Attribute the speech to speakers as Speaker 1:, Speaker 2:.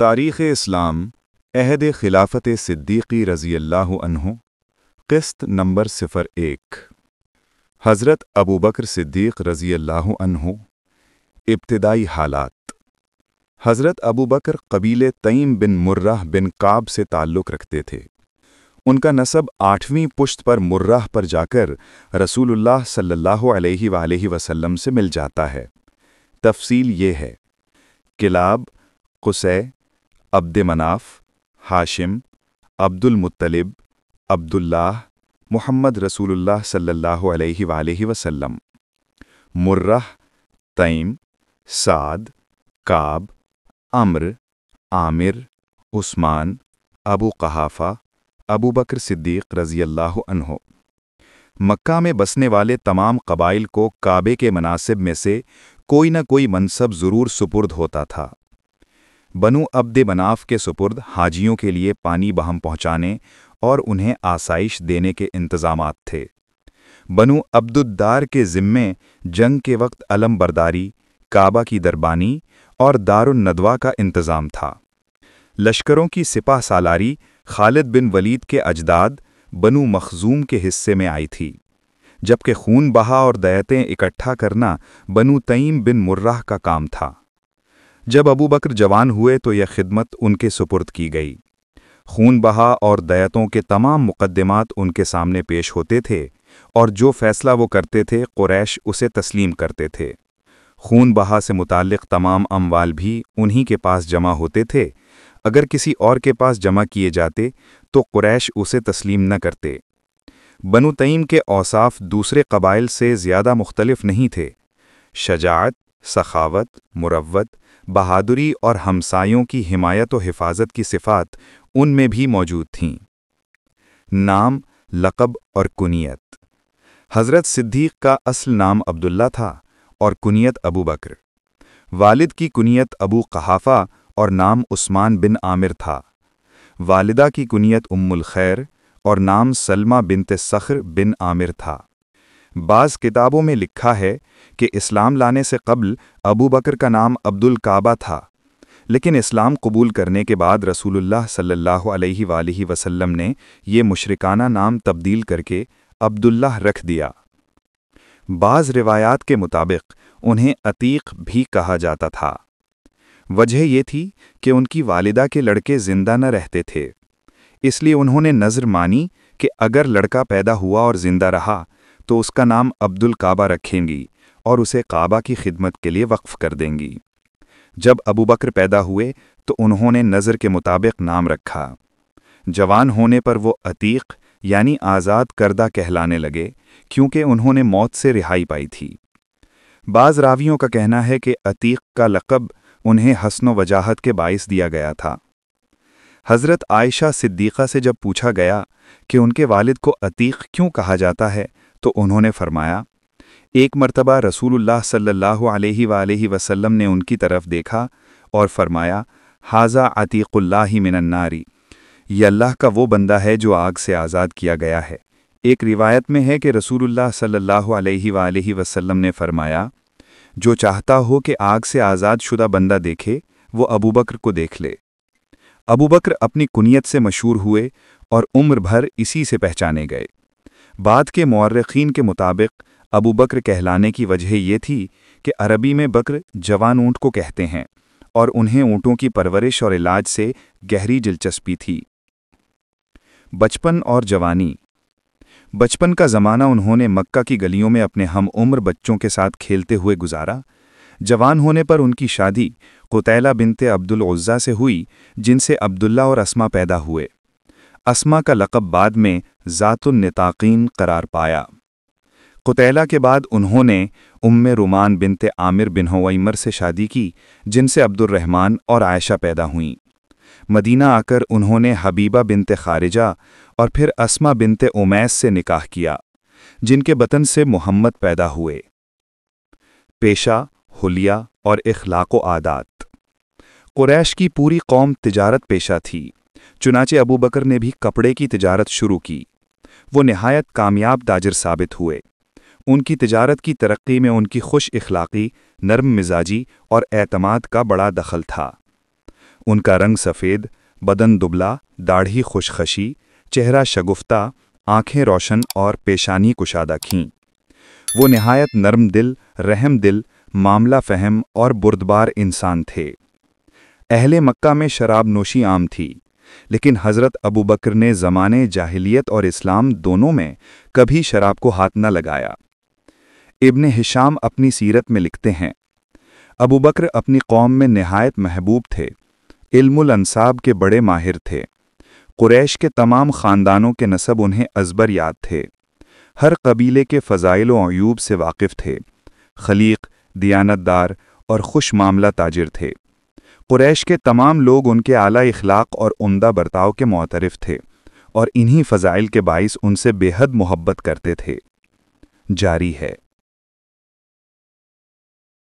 Speaker 1: تاریخ اسلام عہد خلافت صدیقی رضی اللہ عنہ قسط نمبر 01 حضرت ابوبکر صدیق رضی اللہ عنہ ابتدائی حالات۔ حضرت ابوبکر قبیلے تیم بن مرہ بن کعب سے تعلق رکھتے تھے۔ ان کا نسب 8ویں پشت پر مرہ پر جا کر رسول اللہ صلی اللہ علیہ وآلہ وسلم سے مل جاتا ہے۔ تفصیل یہ ہے: کلاب، قصے، عبد مناف، ہاشم، عبد المطلب، عبداللہ، محمد رسول اللہ صلی اللہ علیہ وآلہ وسلم، مرہ، تیم، سعد، کعب، عمر، عامر، عثمان، ابو قحافہ، ابو بکر صدیق رضی اللہ عنہ۔ مکہ میں بسنے والے تمام قبائل کو کعبے کے مناسب میں سے کوئی نہ کوئی منصب ضرور سپرد ہوتا تھا۔ بنو عبد مناف کے سپرد حاجیوں کے لیے پانی بہم پہنچانے اور انہیں آسائش دینے کے انتظامات تھے۔ بنو عبد الدار کے ذمے جنگ کے وقت علم برداری، کعبہ کی دربانی اور دار الندوہ کا انتظام تھا۔ لشکروں کی سپہ سالاری خالد بن ولید کے اجداد بنو مخزوم کے حصے میں آئی تھی، جبکہ خون بہا اور دیتیں اکٹھا کرنا بنو تیم بن مرہ کا کام تھا۔ جب ابوبکر جوان ہوئے تو یہ خدمت ان کے سپرد کی گئی۔ خون بہا اور دیتوں کے تمام مقدمات ان کے سامنے پیش ہوتے تھے اور جو فیصلہ وہ کرتے تھے قریش اسے تسلیم کرتے تھے۔ خون بہا سے متعلق تمام اموال بھی انہی کے پاس جمع ہوتے تھے۔ اگر کسی اور کے پاس جمع کیے جاتے تو قریش اسے تسلیم نہ کرتے۔ بنو تیم کے اوصاف دوسرے قبائل سے زیادہ مختلف نہیں تھے۔ شجاعت، سخاوت، مروت، بہادری اور ہمسایوں کی حمایت و حفاظت کی صفات ان میں بھی موجود تھیں۔ نام، لقب اور کنیت۔ حضرت صدیق کا اصل نام عبداللہ تھا اور کنیت ابو بکر۔ والد کی کنیت ابو قحافہ اور نام عثمان بن عامر تھا۔ والدہ کی کنیت ام الخیر اور نام سلمہ بنت صخر بن عامر تھا۔ بعض کتابوں میں لکھا ہے کہ اسلام لانے سے قبل ابو بکر کا نام عبد الکعبہ تھا، لیکن اسلام قبول کرنے کے بعد رسول اللہ صلی اللہ علیہ وآلہ وسلم نے یہ مشرکانہ نام تبدیل کر کے عبداللہ رکھ دیا۔ بعض روایات کے مطابق انہیں عتیق بھی کہا جاتا تھا۔ وجہ یہ تھی کہ ان کی والدہ کے لڑکے زندہ نہ رہتے تھے، اس لیے انہوں نے نذر مانی کہ اگر لڑکا پیدا ہوا اور زندہ رہا تو اس کا نام عبد الکعبہ رکھیں گی اور اسے کعبہ کی خدمت کے لیے وقف کر دیں گی۔ جب ابو بکر پیدا ہوئے تو انہوں نے نذر کے مطابق نام رکھا۔ جوان ہونے پر وہ عتیق یعنی آزاد کردہ کہلانے لگے، کیونکہ انہوں نے موت سے رہائی پائی تھی۔ بعض راویوں کا کہنا ہے کہ عتیق کا لقب انہیں حسن و وجاہت کے باعث دیا گیا تھا۔ حضرت عائشہ صدیقہ سے جب پوچھا گیا کہ ان کے والد کو عتیق کیوں کہا جاتا ہے تو انہوں نے فرمایا، ایک مرتبہ رسول اللہ صلی اللہ علیہ وآلہ وسلم نے ان کی طرف دیکھا اور فرمایا، ھذا عتیق اللہ من النار، یہ اللہ کا وہ بندہ ہے جو آگ سے آزاد کیا گیا ہے۔ ایک روایت میں ہے کہ رسول اللہ صلی اللہ علیہ وآلہ وسلم نے فرمایا، جو چاہتا ہو کہ آگ سے آزاد شدہ بندہ دیکھے وہ ابو بکر کو دیکھ لے۔ ابو بکر اپنی کنیت سے مشہور ہوئے اور عمر بھر اسی سے پہچانے گئے۔ بعد کے مورخین کے مطابق ابو بکر کہلانے کی وجہ یہ تھی کہ عربی میں بکر جوان اونٹ کو کہتے ہیں اور انہیں اونٹوں کی پرورش اور علاج سے گہری دلچسپی تھی۔ بچپن اور جوانی۔ بچپن کا زمانہ انہوں نے مکہ کی گلیوں میں اپنے ہم عمر بچوں کے ساتھ کھیلتے ہوئے گزارا۔ جوان ہونے پر ان کی شادی قتیلہ بنت عبد العزیٰ سے ہوئی، جن سے عبداللہ اور اسما پیدا ہوئے۔ اسما کا لقب بعد میں ذات النطاقین قرار پایا۔ قتیلہ کے بعد انہوں نے ام رومان بنت عامر بن حویمر سے شادی کی، جن سے عبد الرحمن اور عائشہ پیدا ہوئیں۔ مدینہ آ کر انہوں نے حبیبہ بنت خارجہ اور پھر اسما بنت امیس سے نکاح کیا، جن کے بطن سے محمد پیدا ہوئے۔ پیشہ، حلیہ اور اخلاق و عادات۔ قریش کی پوری قوم تجارت پیشہ تھی، چنانچہ ابو بکر نے بھی کپڑے کی تجارت شروع کی۔ وہ نہایت کامیاب تاجر ثابت ہوئے۔ ان کی تجارت کی ترقی میں ان کی خوش اخلاقی، نرم مزاجی اور اعتماد کا بڑا دخل تھا۔ ان کا رنگ سفید، بدن دبلا، داڑھی خشخشی، چہرہ شگفتہ، آنکھیں روشن اور پیشانی کشادہ کھیں۔ وہ نہایت نرم دل، رحم دل، معاملہ فہم اور بردبار انسان تھے۔ اہل مکہ میں شراب نوشی عام تھی، لیکن حضرت ابو بکر نے زمانے جاہلیت اور اسلام دونوں میں کبھی شراب کو ہاتھ نہ لگایا۔ ابن ہشام اپنی سیرت میں لکھتے ہیں، ابو بکر اپنی قوم میں نہایت محبوب تھے، علم الانساب کے بڑے ماہر تھے۔ قریش کے تمام خاندانوں کے نسب انہیں ازبر یاد تھے، ہر قبیلے کے فضائل و عیوب سے واقف تھے، خلیق، دیانتدار اور خوش معاملہ تاجر تھے۔ قریش کے تمام لوگ ان کے اعلیٰ اخلاق اور عمدہ برتاؤ کے معترف تھے اور انہی فضائل کے باعث ان سے بے حد محبت کرتے تھے۔ جاری ہے۔